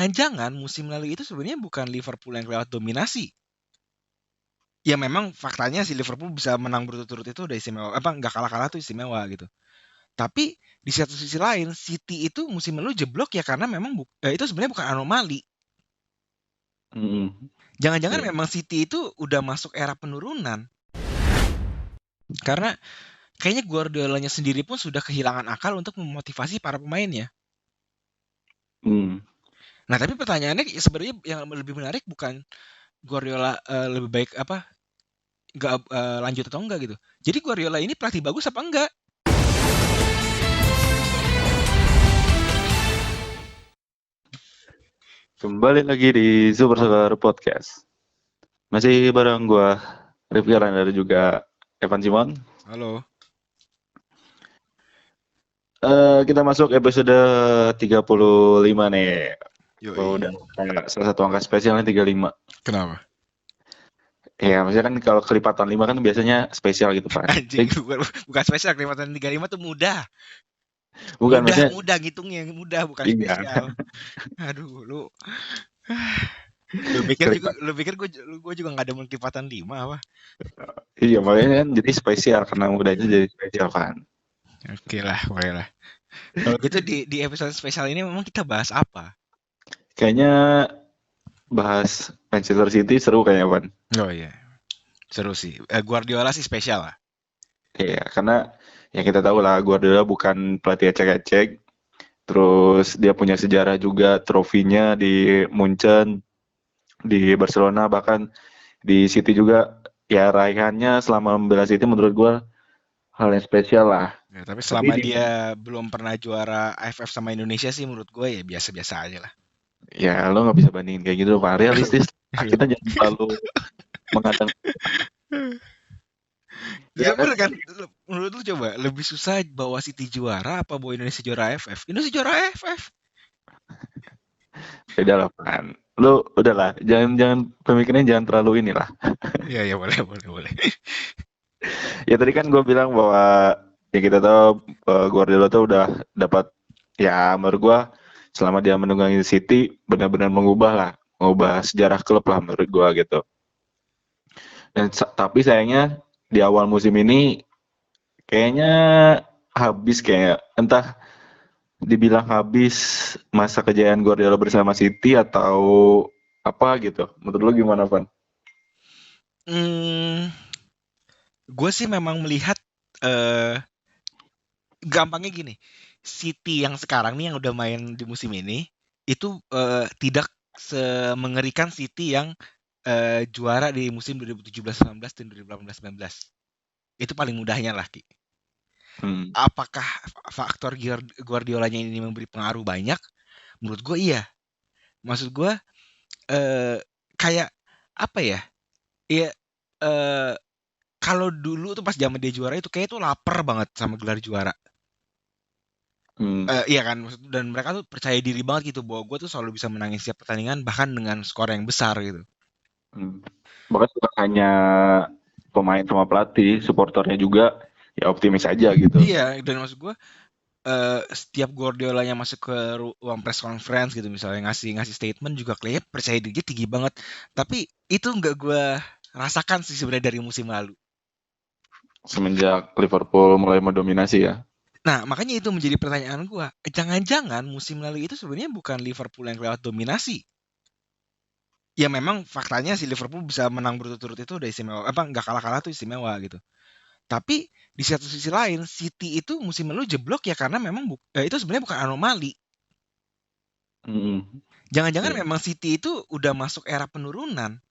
Jangan-jangan musim lalu itu sebenarnya bukan Liverpool yang lewat dominasi. Ya memang faktanya si Liverpool bisa menang berturut-turut itu udah istimewa. Nggak kalah-kalah tuh istimewa gitu. Tapi di satu sisi lain, City itu musim lalu jeblok ya karena memang itu sebenarnya bukan anomali. Jangan-jangan Iya. memang City itu udah masuk era penurunan. Karena kayaknya Guardiolanya sendiri pun sudah kehilangan akal untuk memotivasi para pemainnya. Nah, tapi pertanyaannya sebenarnya yang lebih menarik bukan Guardiola lebih baik nggak lanjut atau enggak gitu. Jadi Guardiola ini pelatih bagus apa enggak? Kembali lagi di Super Soccer Podcast. Masih bareng gua Rifki Aranda dan juga Evan Simon. Halo. Kita masuk episode 35 nih. Yoi. Udah kayak salah satu angka spesialnya 35. Kenapa? Ya, maksudnya kan kalau kelipatan 5 kan biasanya spesial gitu kan. Anjing, bukan spesial, kelipatan 35 tuh mudah. Bukan maksudnya Mudah ngitungnya, mudah bukan iya. spesial. Aduh, lu pikir gue juga nggak ada kelipatan 5 apa? Iya, makanya kan jadi spesial karena mudanya jadi spesial kan. Oke lah, boleh lah. Kalau gitu di episode spesial ini memang kita bahas apa? Kayaknya bahas Manchester City seru kayaknya, Van. Oh iya, seru sih. Guardiola sih spesial lah. Iya, karena yang kita tahu lah Guardiola bukan pelatih ecek-ecek. Terus dia punya sejarah juga, trofinya di Munchen, di Barcelona, bahkan di City juga. Ya raihannya selama membela City menurut gue hal yang spesial lah. Ya, tapi Tapi selama dia belum pernah juara AFF sama Indonesia sih menurut gue ya biasa-biasa aja lah. ya lo nggak bisa bandingin kayak gitu Pak. Realistis. Kita jangan terlalu mengadang. Ya Ya kan? bener kan? Menurut lu coba lebih susah bawa City juara apa bawa Indonesia juara AFF? Indonesia juara AFF. Beda lah kan. Lo udahlah, jangan pemikirannya jangan terlalu inilah. Iya boleh. Ya tadi kan gue bilang bahwa ya kita tahu Guardiola tuh udah dapat ya menurut gue selama dia menunggangi City benar-benar mengubah sejarah klub lah menurut gue gitu. Dan tapi sayangnya di awal musim ini kayaknya habis kayak entah dibilang habis masa kejayaan Guardiola bersama City atau apa gitu. Menurut lo gimana, Van? Gue sih memang melihat gampangnya gini, City yang sekarang nih yang udah main di musim ini itu tidak semengerikan City yang juara di musim 2017-19 dan 2018-19. Itu paling mudahnya lah, Ki. Apakah faktor Guardiolanya ini memberi pengaruh banyak? Menurut gue iya. Maksud gue kayak apa ya? Iya, kalau dulu tuh pas zaman dia juara itu kayak tuh lapar banget sama gelar juara. Iya kan, dan mereka tuh percaya diri banget gitu bahwa gue tuh selalu bisa menangin setiap pertandingan bahkan dengan skor yang besar gitu. Bahkan bukan hanya pemain sama pelatih, supporternya juga ya optimis aja gitu. Iya, dan maksud gue setiap Guardiolanya masuk ke ruang press conference gitu misalnya ngasih statement juga kayaknya percaya dirinya tinggi banget. Tapi itu nggak gue rasakan sih sebenarnya dari musim lalu. Semenjak Liverpool mulai mendominasi ya. Nah, makanya itu menjadi pertanyaan gue. Jangan-jangan musim lalu itu sebenarnya bukan Liverpool yang lewat dominasi. Ya memang faktanya si Liverpool bisa menang berturut-turut itu udah istimewa. Nggak kalah-kalah tuh istimewa gitu. Tapi di satu sisi lain, City itu musim lalu jeblok ya karena memang itu sebenarnya bukan anomali. Jangan-jangan Iya. memang City itu udah masuk era penurunan.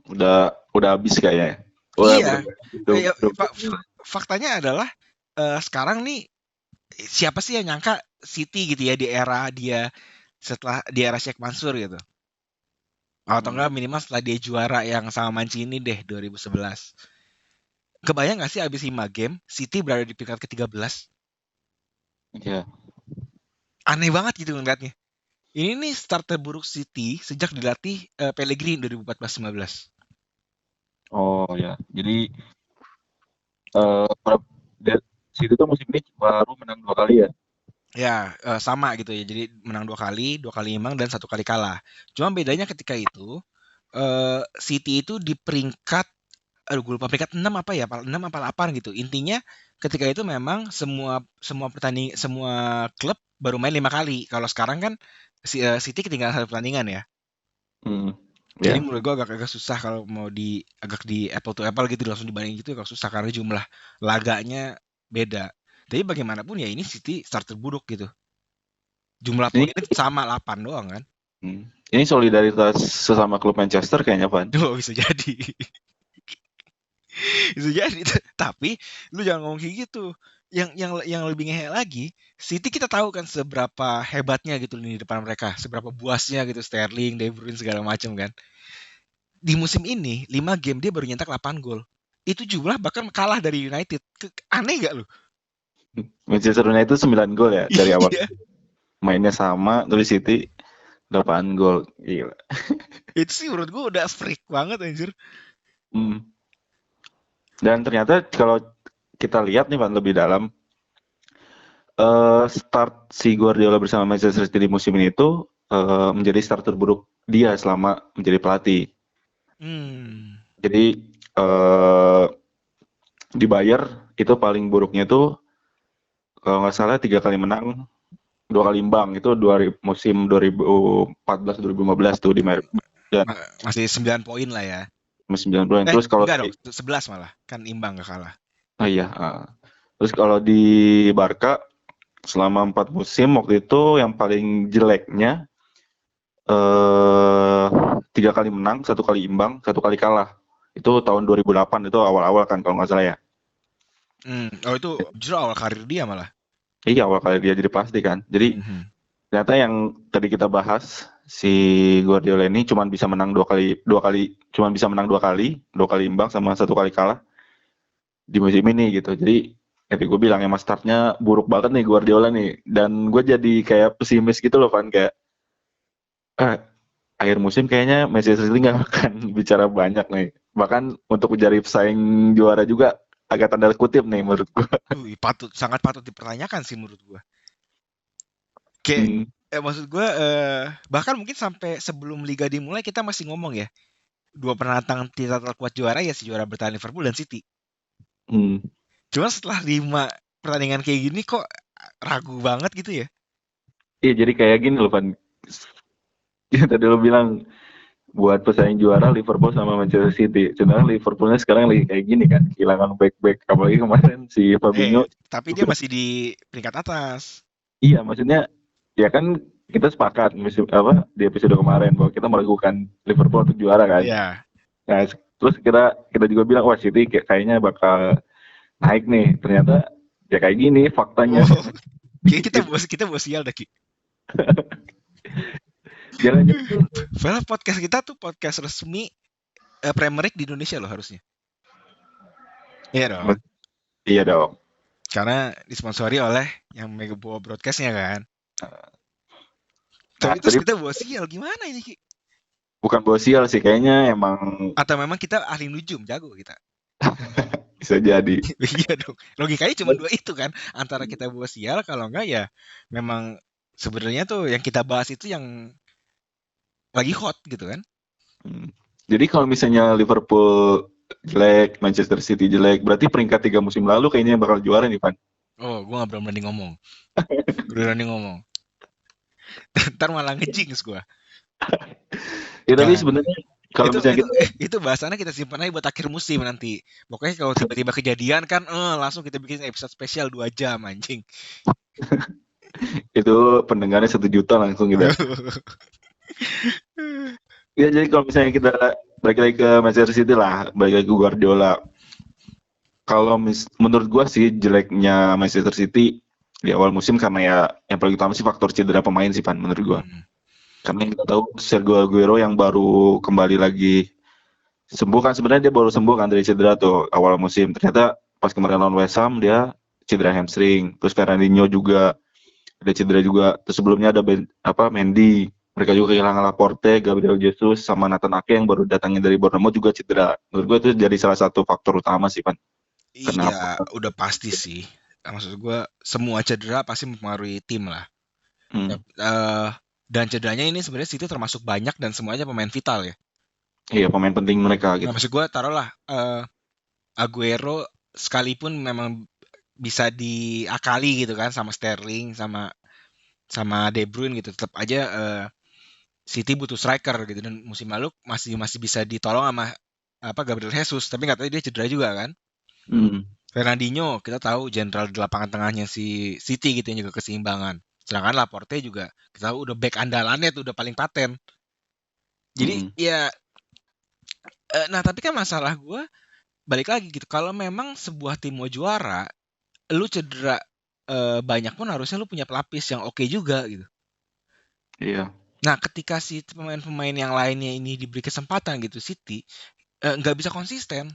Udah habis kayaknya. Iya. Udah, Faktanya adalah sekarang nih siapa sih yang nyangka City gitu ya di era dia setelah di era Sheikh Mansur gitu. Atau enggak minimal setelah dia juara yang sama Mancini deh 2011. Kebayang gak sih abis 5 game City berada di peringkat ke-13? Iya. Aneh banget gitu ngeliatnya. Ini nih start terburuk City sejak dilatih Pellegrini 2014-15. Oh ya. Jadi City tuh musim ini baru menang 2 kali ya. Ya, sama gitu ya. Jadi menang 2 kali imbang dan 1 kali kalah. Cuma bedanya ketika itu, City itu di peringkat, aduh gue lupa peringkat 6 apa ya, 6 apa 8 gitu. Intinya ketika itu memang semua semua klub baru main 5 kali. Kalau sekarang kan City ketinggalan 1 pertandingan ya. Hmm. Jadi Ya. menurut gue agak-agak susah kalau mau agak di apple to apple gitu langsung dibandingin gitu agak susah karena jumlah laganya beda. Tapi bagaimanapun ya ini City start terburuk gitu. Jumlah Ini poinnya sama 8 doang kan. hmm, ini solidaritas sesama klub Manchester kayaknya, Van. Oh, bisa jadi. Bisa jadi. Tapi lu jangan ngomong kayak gitu. Yang lebih ngehe lagi, City kita tahu kan seberapa hebatnya gitu di depan mereka, seberapa buasnya gitu Sterling, De Bruyne segala macam kan. Di musim ini 5 game dia baru nyetak 8 gol. Itu jumlah bahkan kalah dari United. Aneh gak lu? Manchester United 9 gol ya dari awal. Iya. Mainnya sama, terus City 8 gol. Gila. Itu sih menurut gua udah freak banget anjir. Hmm. Dan ternyata kalau kita lihat nih Van lebih dalam, start si Guardiola bersama Manchester City di musim ini itu menjadi start terburuk dia selama menjadi pelatih. Hmm. Jadi di Bayer itu paling buruknya itu kalau nggak salah 3 kali menang, 2 kali imbang. Itu musim 2014-2015 tuh di Bayer. Dan Masih 9 poin lah ya. musim 90. Terus kalau Enggak dong, 11 malah. Kan imbang gak kalah. iya. Terus kalau di Barca selama 4 musim waktu itu yang paling jeleknya 3 kali menang, 1 kali imbang, 1 kali kalah. Itu tahun 2008 itu awal-awal kan kalau nggak salah ya. Oh itu justru awal karir dia malah. Iya awal kali dia jadi pasti kan. Jadi Mhm. ternyata yang tadi kita bahas si Guardiola ini cuma bisa menang cuma bisa menang 2 kali imbang sama 1 kali kalah di musim ini gitu. Jadi kayak gue bilang emang startnya buruk banget nih Guardiola nih. Dan gue jadi kayak pesimis gitu loh kan kayak eh, akhir musim kayaknya Manchester City nggak akan bicara banyak nih. Bahkan untuk mencari pesaing juara juga agak tanda kutip nih menurut gue. Sangat patut dipertanyakan sih menurut gua. Kayak Hmm, maksud gua bahkan mungkin sampai sebelum liga dimulai kita masih ngomong ya, dua penantang tidak terkuat juara ya si juara bertahan Liverpool dan City. hmm. Cuma setelah 5 pertandingan kayak gini kok ragu banget gitu ya. Iya jadi kayak gini loh Van. Ya, tadi lo bilang buat pesaing juara Liverpool sama Manchester City. Sedangkan Liverpoolnya sekarang lagi kayak gini kan, kehilangan back-back. Apalagi kemarin si Fabinho. Tapi dia masih di peringkat atas. Iya, maksudnya ya kan kita sepakat musim apa di episode kemarin bahwa kita meragukan Liverpool untuk juara kan. Iya. Nah, terus kita juga bilang wah City kayaknya bakal naik nih. Ternyata ya kayak gini faktanya. Oh, kayak kita bos sial dah Ki. Jangan-jangan Padahal podcast kita tuh podcast resmi Premier League di Indonesia loh harusnya. Iya dong. iya dong. Karena disponsori oleh yang mega bawa broadcastnya kan. Nah, Tapi terus tadi kita bawa sial gimana ini Ki? bukan bosial sih kayaknya emang Atau memang kita ahli nujum jago kita? bisa jadi. Iya dong. Logikanya cuma dua itu kan. Antara kita bawa sial kalau enggak ya memang sebenarnya tuh yang kita bahas itu yang lagi hot gitu kan. Hmm. Jadi kalau misalnya Liverpool jelek, Manchester City jelek, berarti peringkat 3 musim lalu kayaknya yang bakal juara nih, Van. Oh, gue gak berani ngomong. Berani ngomong. Ntar malah ngejinx gue. Ya tapi Jangan. sebenarnya kalau Itu misalnya itu kita itu bahasannya kita simpan aja buat akhir musim nanti. Pokoknya kalau tiba-tiba kejadian kan, langsung kita bikin episode spesial 2 jam anjing. itu pendengarnya 1 juta langsung gitu. Ya jadi kalau misalnya kita balik lagi ke Manchester City lah, balik lagi ke Guardiola. Kalau menurut gua sih jeleknya Manchester City di awal musim karena ya yang paling utama sih faktor cedera pemain sih Van menurut gua. Hmm. Karena kita tahu Sergio Aguero yang baru kembali lagi sembuh kan sebenarnya dia baru sembuh kan dari cedera tuh awal musim. Ternyata pas kemarin lawan West Ham dia cedera hamstring. Terus Fernandinho juga ada cedera juga. Terus sebelumnya ada Mendy. Mereka juga kehilangan Laporte, Gabriel Jesus, sama Nathan Ake yang baru datangnya dari Bournemouth juga cedera. Menurut gue itu jadi salah satu faktor utama sih, Pan. Iya, Kenapa? udah pasti sih. Maksud gue semua cedera pasti mempengaruhi tim lah. Hmm. Dan cederanya ini sebenarnya City termasuk banyak dan semuanya pemain vital ya. Iya, pemain penting mereka Nah, gitu. maksud gue taruhlah Aguero sekalipun memang bisa diakali gitu kan sama Sterling sama sama De Bruyne gitu, tetap aja City butuh striker gitu, dan musim lalu masih masih bisa ditolong sama apa Gabriel Jesus, tapi nggak tahu dia cedera juga kan. Hmm. Fernandinho kita tahu jenderal di lapangan tengahnya si City gitu yang juga keseimbangan. Sedangkan Laporte juga kita tahu udah back andalannya tuh udah paling paten. Jadi Hmm. ya nah tapi kan masalah gue balik lagi gitu. Kalau memang sebuah tim mau juara, lu cedera banyak pun harusnya lu punya pelapis yang oke juga gitu. Iya. Nah, ketika si pemain-pemain yang lainnya ini diberi kesempatan gitu, City nggak bisa konsisten.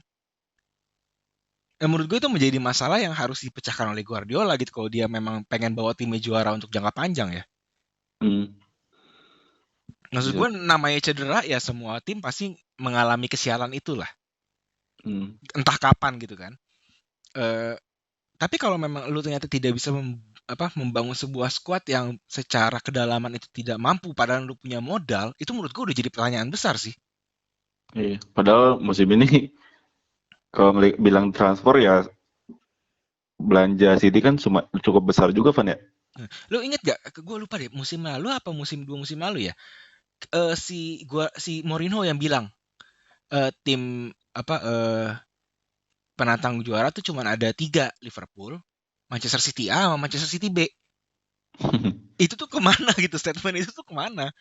Menurut gue itu menjadi masalah yang harus dipecahkan oleh Guardiola gitu kalau dia memang pengen bawa timnya juara untuk jangka panjang ya. Hmm. Maksud Bisa. gue namanya cedera ya semua tim pasti mengalami kesialan itulah. Hmm. Entah kapan gitu kan. Eh, tapi kalau memang lu ternyata tidak bisa membangun sebuah skuad yang secara kedalaman itu tidak mampu padahal lu punya modal, itu menurut gue udah jadi pertanyaan besar sih. Iya. Padahal musim ini kalau bilang transfer ya belanja City kan cukup besar juga, Van ya. Lu inget gak? Gue lupa deh musim lalu apa dua musim lalu ya. Si Mourinho yang bilang tim penantang juara tuh cuma ada 3, Liverpool, Manchester City A sama Manchester City B. Itu tuh kemana gitu, statement itu tuh kemana?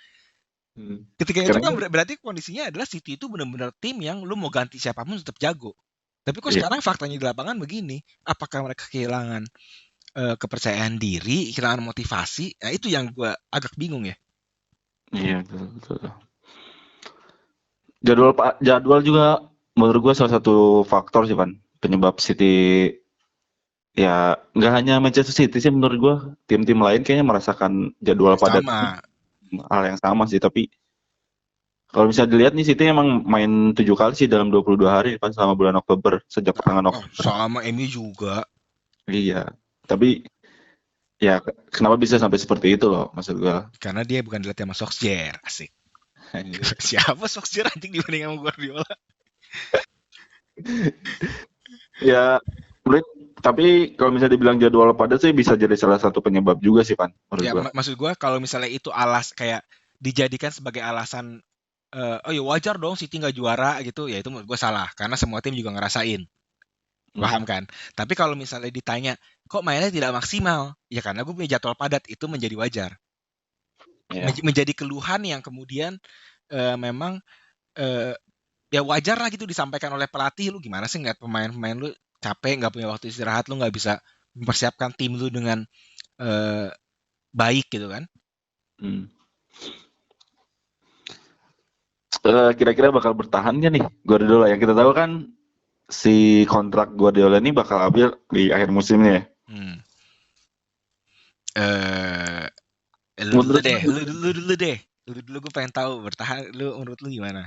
Hmm. Ketika itu Sekarang kan kan berarti kondisinya adalah City itu benar-benar tim yang lu mau ganti siapapun tetap jago. Tapi kok iya, sekarang faktanya di lapangan begini, apakah mereka kehilangan kepercayaan diri, kehilangan motivasi? Nah itu yang gue agak bingung ya. iya betul, betul. Jadwal juga menurut gua salah satu faktor sih, Van, penyebab City ya nggak hanya Manchester City sih menurut gua, tim-tim lain kayaknya merasakan jadwal padat Sama. hal yang sama sih, tapi kalau bisa dilihat nih City emang main 7 kali sih dalam 22 hari kan selama bulan Oktober, sejak pertengahan Oh, Oktober. sama MU juga. Iya, tapi ya kenapa bisa sampai seperti itu loh maksud gua. Karena dia bukan dilatih sama Solskjaer. Asik. Siapa Solskjaer anjing dibanding sama Guardiola? Ya, tapi kalau misalnya dibilang jadwal padat sih bisa jadi salah satu penyebab juga sih, Pan, menurut Ya, gua. maksud gue kalau misalnya itu kayak dijadikan sebagai alasan, oh ya wajar dong City nggak juara gitu, ya itu menurut gue salah. Karena semua tim juga ngerasain. Hmm, Paham kan? Tapi kalau misalnya ditanya, kok mainnya tidak maksimal? Ya karena gue punya jadwal padat, itu menjadi wajar. ya. Menjadi keluhan yang kemudian memang eh, ya wajar lah gitu disampaikan oleh pelatih. Lu gimana sih ngeliat pemain-pemain lu capek, nggak punya waktu istirahat, lu nggak bisa mempersiapkan tim lu dengan eh, baik gitu kan? Hmm. Kira-kira bakal bertahan nggak nih Guardiola? Yang kita tahu kan si kontrak Guardiola ini bakal habis di akhir musim nih ya. Hmm. Eh, lu dulu Menurut deh, lu, lu dulu deh. Lu dulu gue pengen tahu bertahan lu menurut lu gimana?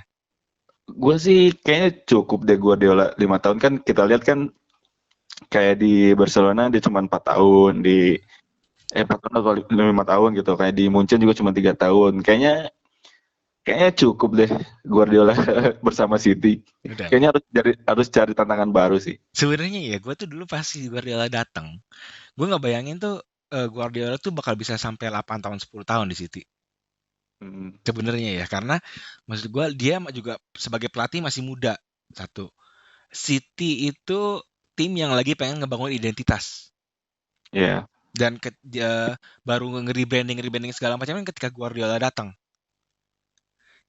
gue sih kayaknya cukup deh Guardiola 5 tahun kan kita lihat kan kayak di Barcelona dia cuma 4 tahun di 4 tahun atau 5 tahun gitu kayak di Munchen juga cuma 3 tahun kayaknya cukup deh Guardiola bersama City. Udah. Kayaknya harus cari tantangan baru sih. Sebenarnya ya gue tuh dulu pasti Guardiola datang, gue nggak bayangin tuh Guardiola tuh bakal bisa sampai 8 tahun 10 tahun di City. Hmm. Sebenarnya ya karena maksud gue dia juga sebagai pelatih masih muda. Satu. City itu tim yang lagi pengen ngebangun identitas Ya, dan baru nge-rebranding segala macam kan ketika Guardiola datang.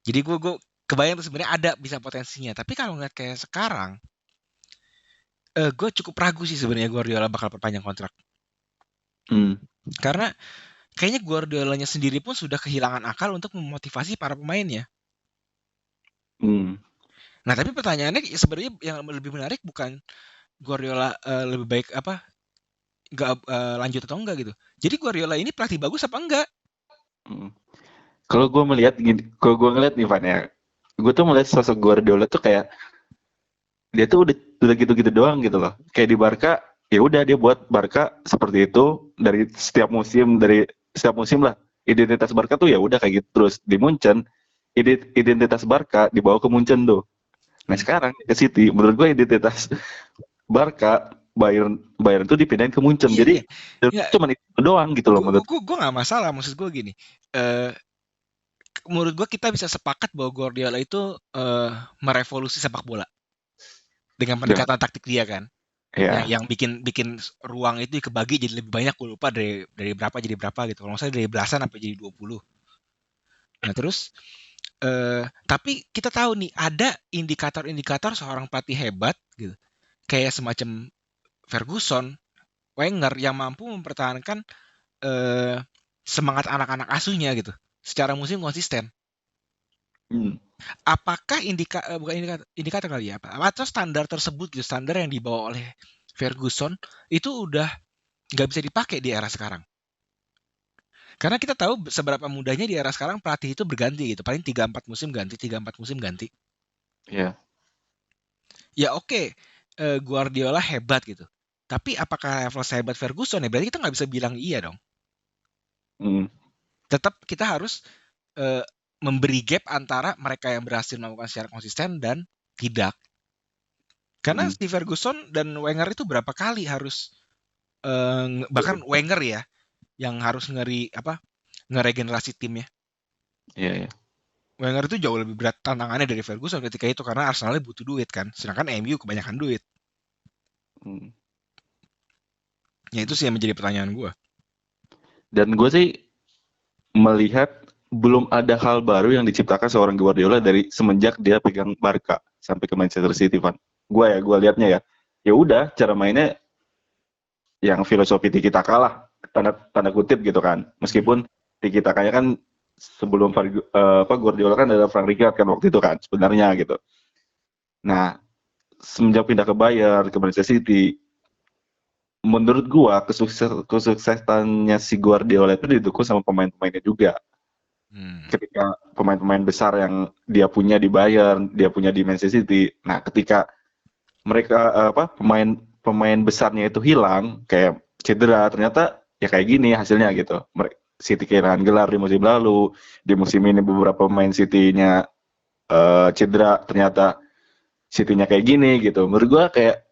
Jadi gue kebayang tuh sebenarnya ada bisa potensinya. Tapi kalau ngeliat kayak sekarang, gue cukup ragu sih sebenarnya Guardiola bakal perpanjang kontrak. hmm. Karena kayaknya Guardiolanya sendiri pun sudah kehilangan akal untuk memotivasi para pemainnya. Hmm. Nah, tapi pertanyaannya sebenarnya yang lebih menarik bukan Guardiola lebih baik apa nggak lanjut atau enggak gitu. Jadi Guardiola ini pelatih bagus apa enggak? Hmm. Kalau gue ngeliat nih Van ya, gue tuh melihat sosok Guardiola tuh kayak dia tuh udah gitu-gitu doang gitu loh. Kayak di Barca ya udah dia buat Barca seperti itu dari setiap musim lah. Identitas Barca tuh ya udah kayak gitu terus di Munchen. Identitas Barca dibawa ke Munchen tuh. Nah Hmm. sekarang ke City, menurut gue identitas Barca Bayern Bayern tuh dipindahin ke Munchen. Iya, iya. Jadi Ya, cuma itu doang gitu loh menurut. gue nggak masalah. Maksud gue gini, eh menurut gue kita bisa sepakat bahwa Guardiola itu merevolusi sepak bola dengan Dengan pendekatan taktik dia kan. ya, Yang bikin bikin ruang itu kebagi jadi lebih banyak, gue lupa dari berapa jadi berapa gitu. Kalau nggak salah dari belasan sampai jadi 20. Nah, terus tapi kita tahu nih ada indikator-indikator seorang pelatih hebat gitu. Kayak semacam Ferguson, Wenger yang mampu mempertahankan semangat anak-anak asuhnya gitu. Secara musim konsisten. hmm, Apakah bukan indikator kali ya, atau standar tersebut gitu, standar yang dibawa oleh Ferguson itu udah nggak bisa dipakai di era sekarang. Karena kita tahu seberapa mudahnya di era sekarang pelatih itu berganti gitu. Paling 3-4 musim ganti, 3-4 musim ganti. ya, Ya oke, Guardiola hebat gitu. Tapi apakah level sehebat Ferguson ya? Berarti kita nggak bisa bilang iya dong. hmm, Tetap kita harus eh, memberi gap antara mereka yang berhasil melakukan secara konsisten dan tidak. Karena hmm, si Ferguson dan Wenger itu berapa kali harus bahkan Wenger ya yang harus ngeregenerasi timnya. ya, ya. Wenger itu jauh lebih berat tantangannya dari Ferguson ketika itu karena Arsenal butuh duit kan, sedangkan MU kebanyakan duit. Hmm. Ya itu sih yang menjadi pertanyaan gue. Dan gue sih melihat belum ada hal baru yang diciptakan seorang Guardiola dari semenjak dia pegang Barca sampai ke Manchester City, Van. Gue liatnya ya. Ya udah, cara mainnya yang filosofi tiki taka lah, tanda tanda kutip gitu kan. Hmm. Meskipun tiki takanya kan sebelum Guardiola kan ada Frank Rijkaard kan waktu itu kan sebenarnya gitu. Nah, semenjak pindah ke Bayern, ke Manchester City, menurut gua kesuksesannya si Guardiola itu didukung sama pemain-pemainnya juga. Hmm. Ketika pemain-pemain besar yang dia punya di Bayern, dia punya di Manchester City. Nah, ketika mereka pemain pemain besarnya itu hilang, kayak cedera, ternyata ya kayak gini hasilnya gitu. City kehilangan gelar di musim lalu, di musim ini beberapa pemain City-nya cedera, ternyata City-nya kayak gini gitu. Menurut gua kayak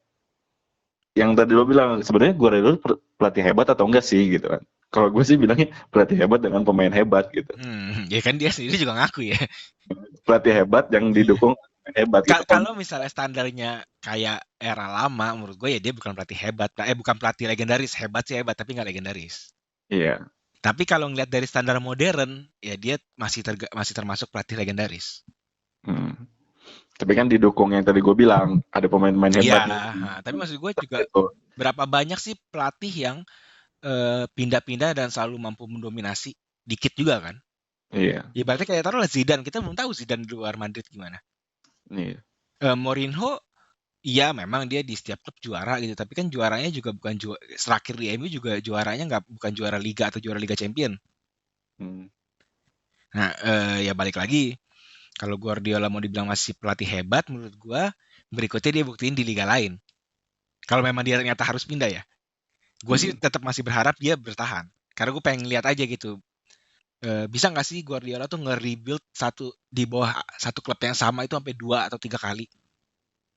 yang tadi lo bilang sebenarnya Guardiola pelatih hebat atau enggak sih gitu kan. Kalau gue sih bilangnya pelatih hebat dengan pemain hebat gitu. Ya kan dia sendiri juga ngaku ya. Pelatih hebat yang Iya. didukung pemain hebat gitu. Kalau misalnya standarnya kayak era lama, menurut gue ya dia bukan pelatih hebat. Bukan pelatih legendaris. Hebat sih hebat, tapi nggak legendaris. Iya. Tapi kalau ngeliat dari standar modern, ya dia masih termasuk pelatih legendaris. Hmm. Tapi kan didukung yang tadi gue bilang ada pemain-pemain Iya, hebatnya tapi maksud gue juga itu. berapa banyak sih pelatih yang pindah-pindah dan selalu mampu mendominasi? Dikit juga kan? Iya. Ibaratnya kayak taruhlah Zidane, kita belum tahu Zidane di luar Madrid gimana. Iya. Mourinho, iya memang dia di setiap klub juara gitu, tapi kan juaranya juga bukan terakhir di MU juga juaranya bukan juara Liga atau juara Liga Champion. Hmm. Nah, ya balik lagi, kalau Guardiola mau dibilang masih pelatih hebat, menurut gua berikutnya dia buktiin di liga lain. Kalau memang dia ternyata harus pindah ya. Gue sih Hmm. tetap masih berharap dia bertahan. Karena gue pengen lihat aja gitu. Bisa nggak sih Guardiola tuh nge-rebuild di bawah satu klub yang sama itu sampai 2 atau 3 kali?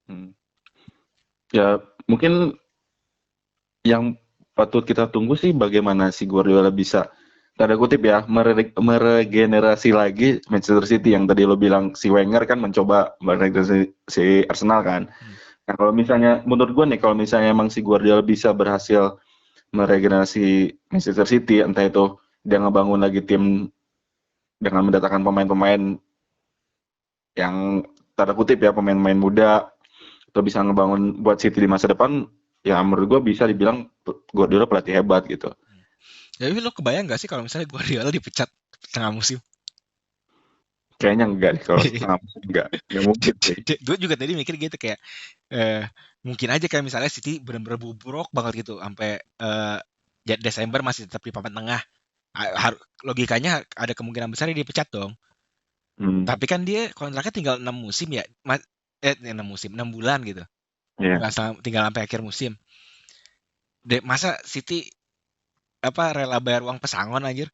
Hmm. Ya mungkin yang patut kita tunggu sih bagaimana si Guardiola bisa tanda kutip ya meregenerasi lagi Manchester City yang tadi lo bilang si Wenger kan mencoba meregenerasi si Arsenal kan. Hmm. Nah kalau misalnya menurut gue nih kalau misalnya emang si Guardiola bisa berhasil meregenerasi Manchester City entah itu dia ngebangun lagi tim dengan mendatangkan pemain-pemain yang tanda kutip ya pemain-pemain muda atau bisa ngebangun buat City di masa depan ya menurut gue bisa dibilang Guardiola pelatih hebat gitu. Jadi lo kebayang nggak sih kalau misalnya Guardiola dipecat tengah musim? Kayaknya enggak deh kalau setengah musim enggak mungkin sih. Gue juga tadi mikir gitu kayak mungkin aja kayak misalnya City benar-benar bobrok banget gitu sampai Desember masih tetap di papan tengah. Logikanya ada kemungkinan besar dia dipecat dong. Hmm, Tapi kan dia kontraknya tinggal 6 musim ya. 6 musim, 6 bulan gitu. iya. Tinggal sampai akhir musim. Masa City rela bayar uang pesangon anjir?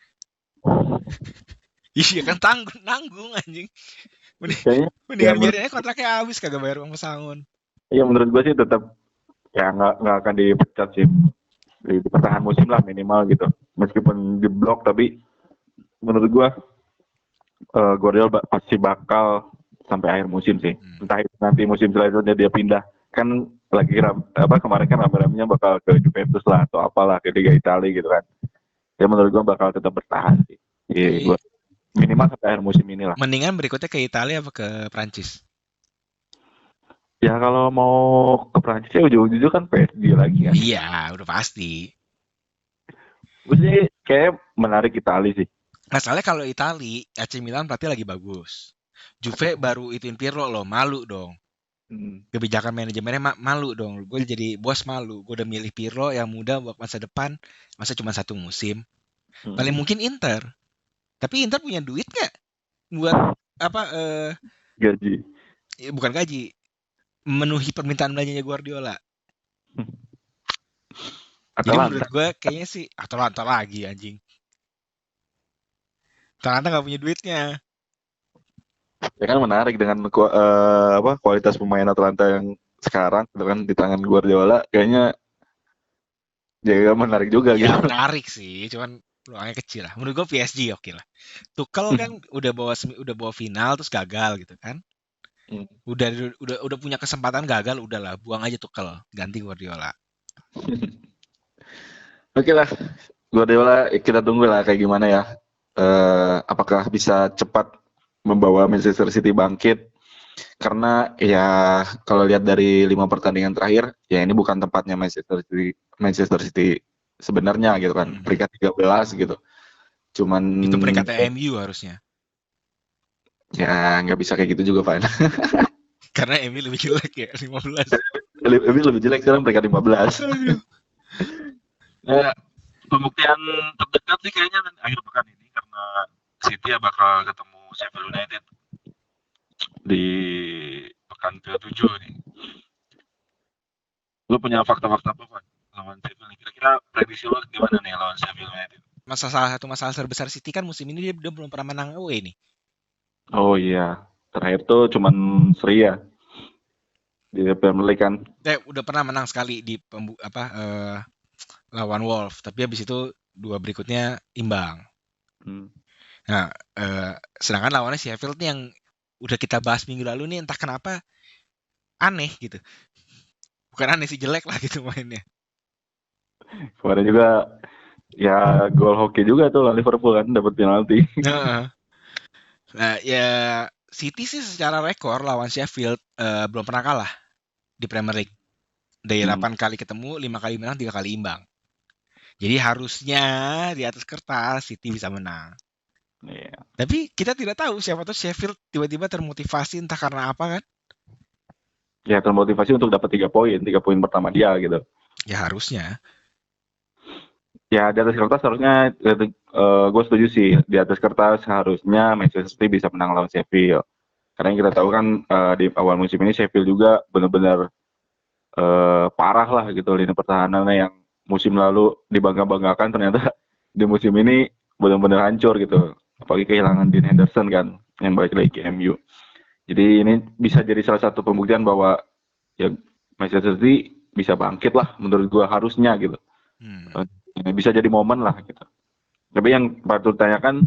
Iya kan tanggung nanggung anjing. Mending, Kayaknya ya mendingan biarin aja kontraknya habis kagak bayar uang pesangon. ya menurut gue sih tetap ya nggak akan dipecat sih di pertengahan musim lah minimal gitu. Meskipun di blok tapi menurut gue Guardiola pasti bakal sampai akhir musim sih. Hmm. Entah itu nanti musim selanjutnya dia pindah kan lagi kemarin kan rame-ramenya bakal ke Juventus lah atau apalah ke Liga Italia gitu kan. Ya menurut gua bakal tetap bertahan sih. Iya, Jadi gua minimal sampai akhir musim ini lah. mendingan berikutnya ke Italia apa ke Prancis? Ya kalau mau ke Prancis ya ujung-ujungnya kan PSG lagi kan. Iya, udah pasti. Gue sih kayak menarik Italia sih. Masalahnya kalau Itali, AC Milan berarti lagi bagus. Juve baru ituin Pirlo loh, malu dong. Hmm. Kebijakan manajemennya malu dong. Gue jadi bos malu. Gue udah milih Pirlo yang muda buat masa depan, masa cuma 1 musim. Paling Hmm. mungkin Inter. Tapi Inter punya duit nggak buat apa? Gaji. Bukan gaji, memenuhi permintaan belanjanya Guardiola. Jadi menurut Atalanta. gue kayaknya sih Atalanta lagi anjing. Atalanta nggak punya duitnya. Ya kan menarik dengan kualitas pemain Atalanta yang sekarang gitu kan di tangan Guardiola kayaknya ya menarik juga Ya gitu. menarik sih, cuman peluangnya kecil lah. Menurut gue PSG oke lah. Tuchel kan udah bawa final terus gagal gitu kan. Udah punya kesempatan gagal, udahlah buang aja Tuchel, ganti Guardiola. Oke lah, Guardiola kita tunggu lah kayak gimana ya. Apakah bisa cepat membawa Manchester City bangkit? Karena ya kalau lihat dari 5 pertandingan terakhir, ya ini bukan tempatnya Manchester City sebenarnya gitu kan. Peringkat 13 gitu. Cuman Itu peringkatnya MU harusnya. ya nggak bisa kayak gitu juga Pak. Karena MU lebih jelek ya, 15. Lebih jelek sekarang peringkat 15. Aduh. Nah, pembuktian terdekat sih kayaknya akhir pekan ini karena City ya bakal ketemu Sheffield United di pekan ke-7 nih. Lu punya fakta-fakta apa, Van? Lawan Sheffield nih. Kira-kira prediksi lu gimana nih lawan Sheffield United? Salah satu masalah terbesar City kan musim ini dia belum pernah menang away nih. Oh iya, terakhir tuh cuman seri ya di Premier League kan. Udah pernah menang sekali di lawan Wolves, tapi habis itu 2 berikutnya imbang. Hmm. Nah, sedangkan lawannya Sheffield nih yang udah kita bahas minggu lalu nih entah kenapa aneh gitu. Bukan aneh sih, jelek lah gitu mainnya. Kemarin juga ya gol hoki juga tuh lawan Liverpool kan dapat penalti. Heeh. Nah, ya City sih secara rekor lawan Sheffield belum pernah kalah di Premier League. Dari 8 kali ketemu, 5 kali menang, 3 kali imbang. Jadi harusnya di atas kertas City bisa menang. Iya. Tapi kita tidak tahu, siapa tuh Sheffield tiba-tiba termotivasi entah karena apa kan. Ya termotivasi untuk dapat 3 poin pertama dia gitu. Ya harusnya. Ya di atas kertas harusnya gue setuju sih di atas kertas harusnya Manchester City bisa menang lawan Sheffield. Karena yang kita tahu kan di awal musim ini Sheffield juga benar-benar parah lah gitu lini pertahanannya yang musim lalu dibangga-banggakan ternyata di musim ini benar-benar hancur gitu. Apalagi kehilangan Dean Henderson kan yang balik lagi ke MU. Jadi ini bisa jadi salah satu pembuktian bahwa ya Manchester City bisa bangkit lah menurut gua harusnya gitu. Bisa jadi momen lah gitu. Tapi yang patut tanyakan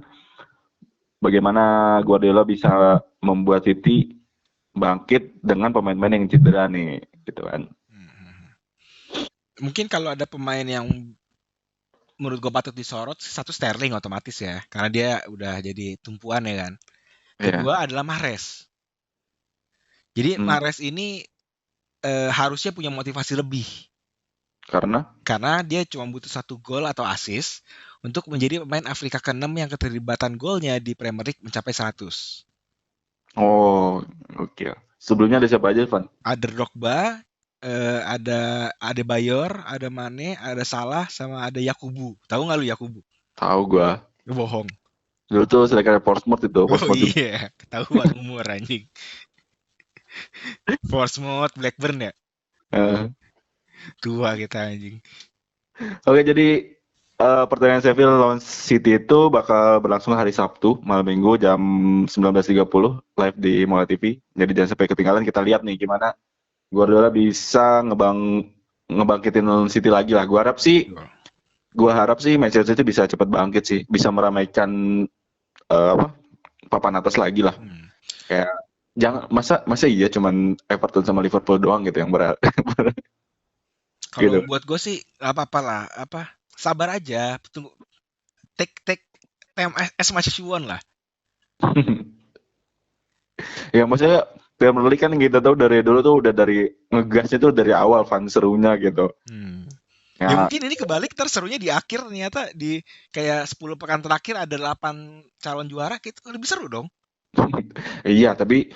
bagaimana Guardiola bisa membuat City bangkit dengan pemain-pemain yang cedera nih gitu kan. Mungkin kalau ada pemain yang menurut gue patut disorot, satu Sterling otomatis ya, karena dia udah jadi tumpuan ya kan. Kedua adalah Mahrez. Jadi Mahrez ini harusnya punya motivasi lebih. Karena dia cuma butuh 1 gol atau assist untuk menjadi pemain Afrika ke-6 yang keterlibatan golnya di Premier League mencapai 100. Oh, oke. Sebelumnya ada siapa aja, Van? Ada Drogba, ada Adebayor, ada Mane, ada Salah, sama ada Yakubu. Tahu nggak lu Yakubu? Tahu gua. Bohong. Dulu tuh striker Portsmouth itu. Oh iya, ketahuan umur anjing. Portsmouth, Blackburn ya? Uh, Tua kita anjing. Oke, jadi pertandingan Sheffield lawan City itu bakal berlangsung hari Sabtu malam Minggu jam 19.30 live di Mola TV. Jadi jangan sampai ketinggalan, kita lihat nih gimana Guardiola bisa ngebangkitin City lagi lah. Gua harap sih Manchester City bisa cepat bangkit sih, bisa meramaikan apa papan atas lagi lah. Hmm. Kayak jangan masa masa iya cuman Everton sama Liverpool doang gitu yang berat Kalau gitu. buat gue sih apa-apa lah, apa sabar aja, tunggu take take time as much as you want lah. Ya maksudnya Premier League kan kita tahu dari dulu tuh udah dari ngegasnya tuh dari awal fan serunya gitu. Hmm. Ya Ya mungkin ini kebalik serunya di akhir ternyata di kayak 10 pekan terakhir ada 8 calon juara gitu lebih seru dong. iya tapi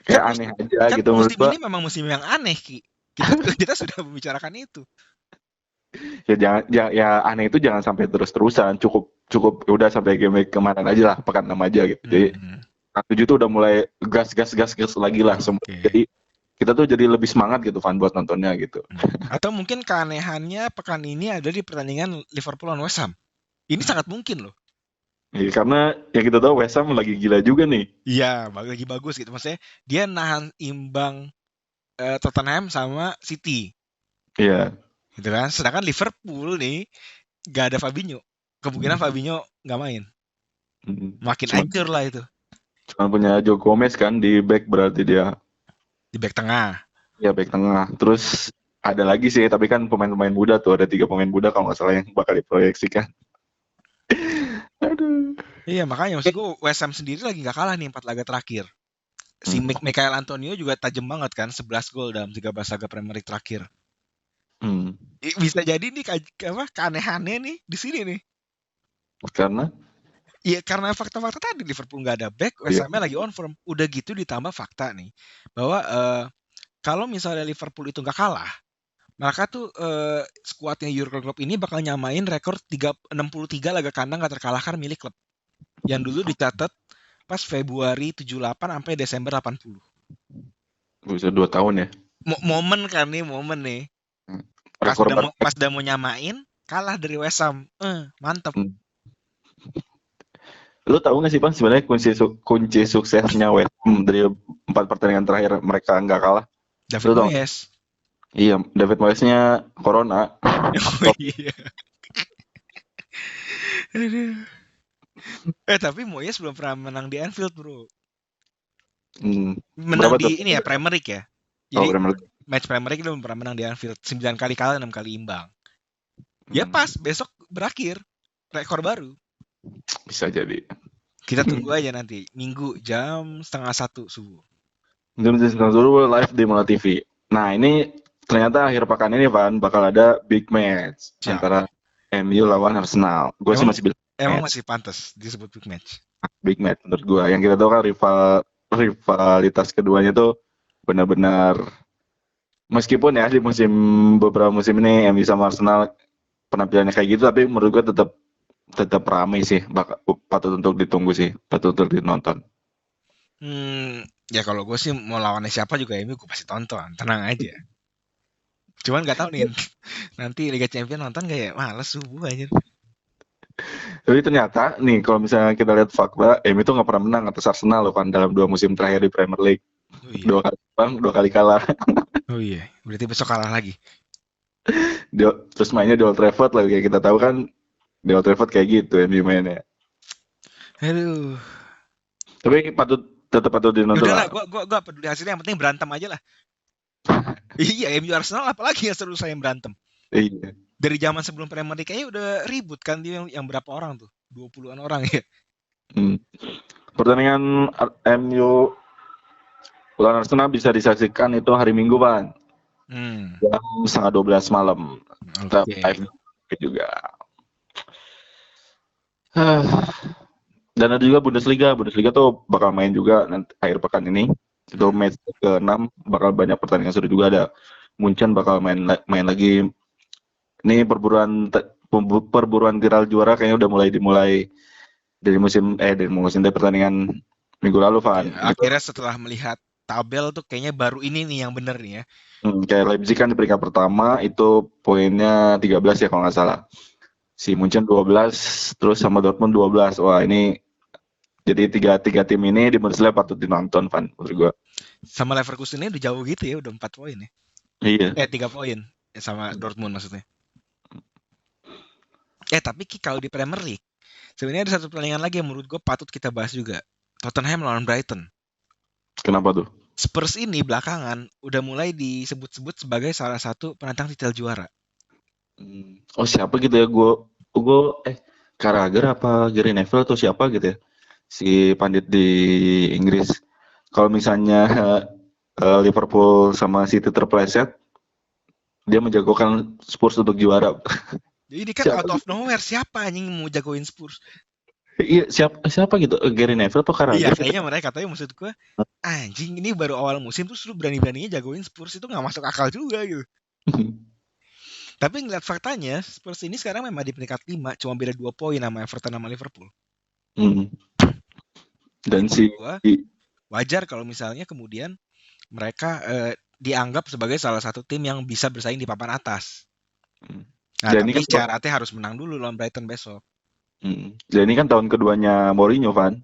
Kan kayak mus- aneh aja kan gitu menurut musim gua. ini memang musim yang aneh Ki. Kita kita sudah membicarakan itu. Ya jangan ya, ya aneh itu jangan sampai terus-terusan, cukup cukup udah sampai game kemarin aja lah, pekan 6 aja gitu. Jadi Hmm. pekan 7 tuh udah mulai gas lagi lah semua. Oke. Jadi kita tuh jadi lebih semangat gitu fan buat nontonnya gitu. Atau mungkin keanehannya pekan ini ada di pertandingan Liverpool lawan West Ham. Ini sangat mungkin loh. Ya, karena yang kita tahu West Ham lagi gila juga nih. Iya, lagi bagus gitu. Maksudnya dia nahan imbang Tottenham sama City, Iya. gitu kan. Sedangkan Liverpool nih gak ada Fabinho. Kemungkinan Fabinho nggak main. Hmm. Makin Cuma, hancur lah itu cuma punya Joe Gomez kan di back berarti dia. di back tengah. Ya back tengah. Terus ada lagi sih, tapi kan pemain-pemain muda tuh, ada 3 pemain muda kalau nggak salah yang bakal diproyeksikan. Aduh. Iya, makanya maksud gue West Ham sendiri lagi nggak kalah nih 4 laga terakhir. Si Hmm. Michael Antonio juga tajam banget kan, 11 gol dalam 13 laga Premier League terakhir. Hmm. Bisa jadi nih apa keanehannya nih di sini nih. Karena Iya karena fakta-fakta tadi Liverpool nggak ada back, West ya, Ham lagi on form. Udah gitu ditambah fakta nih bahwa kalau misalnya Liverpool itu nggak kalah, mereka tuh skuadnya Jurgen Klopp ini bakal nyamain rekor 63 laga kandang nggak terkalahkan milik klub. Yang dulu dicatat pas Februari 78 sampai Desember 80. bisa 2 tahun ya. Momen kan nih, momen nih. Rekor baru. Pas udah mau nyamain, kalah dari West Ham. Mantep. Hmm. Lu tahu nggak sih Bang sebenarnya kunci suksesnya West Ham dari 4 pertandingan terakhir mereka nggak kalah? David Lu tahu? Moyes. Iya, David Moyes-nya corona. Oh iya. Tapi Moyes belum pernah menang di Anfield, Bro. Menang Berapa tuh? di ini ya Premier League ya. Oh, Jadi Premier League. match Premier League dia belum pernah menang di Anfield. 9 kali kalah, 6 kali imbang. Ya pas besok berakhir rekor baru. Bisa jadi. Kita tunggu aja nanti Minggu jam 12:30 subuh. Jam 9.30 live di Mola TV. Nah, ini ternyata akhir pekan ini Van bakal ada big match Siap. antara MU lawan Arsenal. Gue sih masih bilang Emang masih pantas disebut big match. big match menurut gue. Yang kita tahu kan rivalitas keduanya tuh benar-benar, meskipun ya di beberapa musim ini MU sama Arsenal penampilannya kayak gitu, tapi menurut gue tetap ramai sih, patut untuk ditunggu sih, patut untuk ditonton. Ya kalau gue sih mau lawannya siapa juga MU gue pasti tonton, tenang aja. Cuman nggak tahu nih nanti Liga Champions nonton gak ya, males subuh aja. Tapi ternyata nih kalau misalnya kita lihat fakta, MU itu nggak pernah menang atas Arsenal loh kan dalam 2 musim terakhir di Premier League. Oh iya. 2 kali bang, 2 kali kalah. Oh iya, berarti besok kalah lagi. Terus mainnya di Old Trafford lah, kayak kita tahu kan di Old Trafford kayak gitu MU mainnya. Aduh. Tapi tetap patut dinonton Udah lah. lah, gua peduli hasilnya, yang penting berantem aja lah. Iya, MU Arsenal apalagi yang seru saya berantem. Iya. Dari zaman sebelum Premier League kayaknya udah ribut kan dia yang berapa orang tuh? 20-an orang ya. Pertandingan MU lawan Arsenal bisa disaksikan itu hari Minggu, Pan. Jam 11:30 malam. Live juga. Dan ada juga Bundesliga tuh bakal main juga nanti akhir pekan ini. Itu match ke-6 bakal banyak pertandingan seru juga, ada Munchen bakal main lagi. Ini perburuan viral juara kayaknya udah dimulai dari pertandingan minggu lalu, Van. Ya, akhirnya setelah melihat tabel tuh kayaknya baru ini nih yang bener nih ya. Kayak Leipzig kan di peringkat pertama itu poinnya 13 ya kalau nggak salah. Si Munchen 12, terus sama Dortmund 12. Wah ini jadi tiga tim ini di Bundesliga patut ditonton, Van, menurut gua. Sama Leverkusen ini udah jauh gitu ya, udah 4 poin ya. Iya. 3 poin. Ya, sama Dortmund maksudnya. Tapi Ki, kalau di Premier League, sebenarnya ada satu pertandingan lagi yang menurut gue patut kita bahas juga. Tottenham lawan Brighton. Kenapa tuh? Spurs ini belakangan udah mulai disebut-sebut sebagai salah satu penantang titel juara. Oh siapa gitu ya? Gue Carragher apa Gary Neville atau siapa gitu ya? Si pandit di Inggris. Kalau misalnya Liverpool sama City terpleset, dia menjagokan Spurs untuk juara. Jadi ini kan out of nowhere, siapa anjing mau jagoin Spurs? Iya, siapa gitu? Gary Neville atau Carragher? Iya, kayaknya mereka, tapi maksud gue, anjing ini baru awal musim terus lu berani-beraninya jagoin Spurs, itu nggak masuk akal juga gitu. Tapi ngeliat faktanya, Spurs ini sekarang memang di peringkat 5, cuma beda 2 poin sama Everton sama Liverpool. Dan si wajar kalau misalnya kemudian mereka dianggap sebagai salah satu tim yang bisa bersaing di papan atas. Nah, tapi kan syaratnya harus menang dulu lawan Brighton besok. Dan ini kan tahun keduanya Mourinho, Van.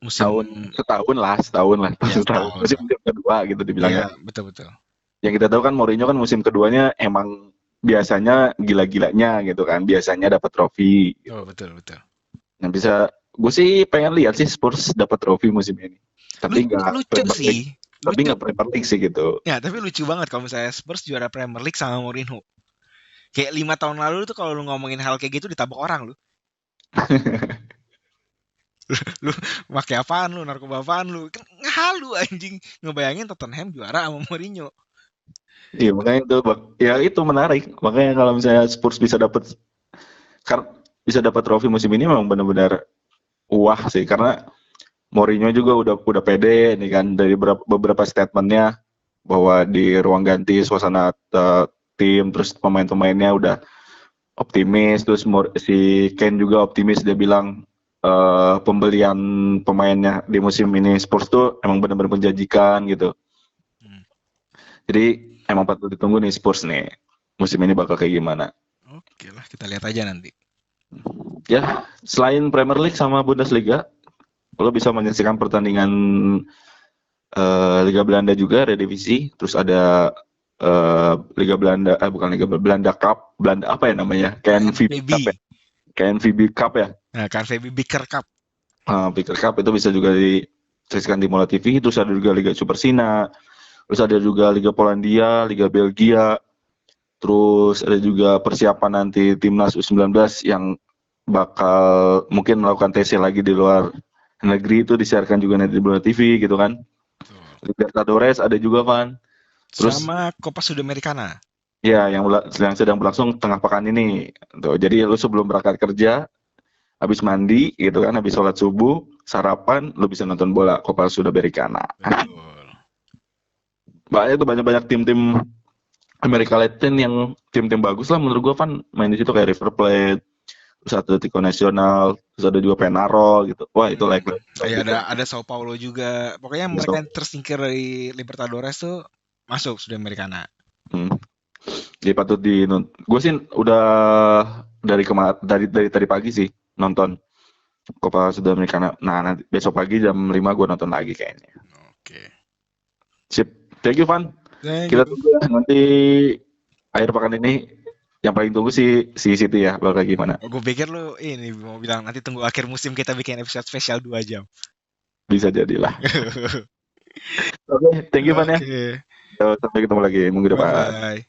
Setahun lah. Musim kedua gitu dibilangnya. Iya, betul. Yang kita tahu kan Mourinho kan musim keduanya emang biasanya gila-gilanya gitu kan. Biasanya dapat trofi. Gitu. Oh, betul. Nah, gue sih pengen lihat sih Spurs dapat trofi musim ini. Tapi lucu sih. Tapi nggak Premier League sih gitu. Ya, tapi lucu banget kalau misalnya Spurs juara Premier League sama Mourinho. Kayak 5 tahun lalu tuh kalau lu ngomongin hal kayak gitu ditabok orang lu. Lu pakai apaan lu, narkoba apaan lu? Kan halu anjing ngebayangin Tottenham juara sama Mourinho. Iya, makanya itu menarik. Makanya kalau misalnya Spurs bisa dapat trofi musim ini memang benar-benar wah sih, karena Mourinho juga udah pede nih kan dari beberapa statementnya bahwa di ruang ganti suasana tim, terus pemain-pemainnya udah optimis, terus si Ken juga optimis, dia bilang pembelian pemainnya di musim ini Spurs tuh emang benar-benar menjanjikan gitu. Jadi emang patut ditunggu nih Spurs nih musim ini bakal kayak gimana. Oke lah, kita lihat aja nanti. Ya, selain Premier League sama Bundesliga, lo bisa menyaksikan pertandingan Liga Belanda juga, Eredivisie, terus ada Liga Belanda, bukan Liga Belanda Cup, Belanda apa ya namanya? KNVB Cup ya? KNVB Cup ya? Nah, KNVB Beker Cup. Beker Cup itu bisa juga disaksikan di Mola TV, terus ada juga Liga Super Sina, terus ada juga Liga Polandia, Liga Belgia, terus ada juga persiapan nanti Timnas U19 yang bakal mungkin melakukan TC lagi di luar negeri, itu disiarkan juga nanti di Mola TV gitu kan. Libertadores ada juga, Van. Terus sama Copa Sudamericana. Ya, yang sedang berlangsung tengah pekan ini. Tuh, jadi lu sebelum berangkat kerja, habis mandi gitu kan, habis sholat subuh, sarapan, lu bisa nonton bola Copa Sudamericana. Banyak tim-tim Amerika Latin yang tim-tim bagus lah menurut gua, Van, main di situ kayak River Plate, terus Atletico Nacional, terus ada juga Penarol gitu. Wah, itu ada Sao Paulo juga. Pokoknya mereka yang tersingkir dari Libertadores tuh masuk Sudamericana. Jadi patut gue sih udah dari tadi pagi sih nonton Copa Sudamericana. Nah, nanti besok pagi jam 5 gue nonton lagi kayaknya. Oke. Sip. Thank you, Van. Kita tunggu nanti akhir pekan ini. Yang paling tunggu si City ya, bakal gimana. Gue pikir lu ini mau bilang nanti tunggu akhir musim kita bikin episode spesial 2 jam. Bisa jadilah. Oke, thank you, Van ya. Sampai ketemu lagi minggu depan. Bye.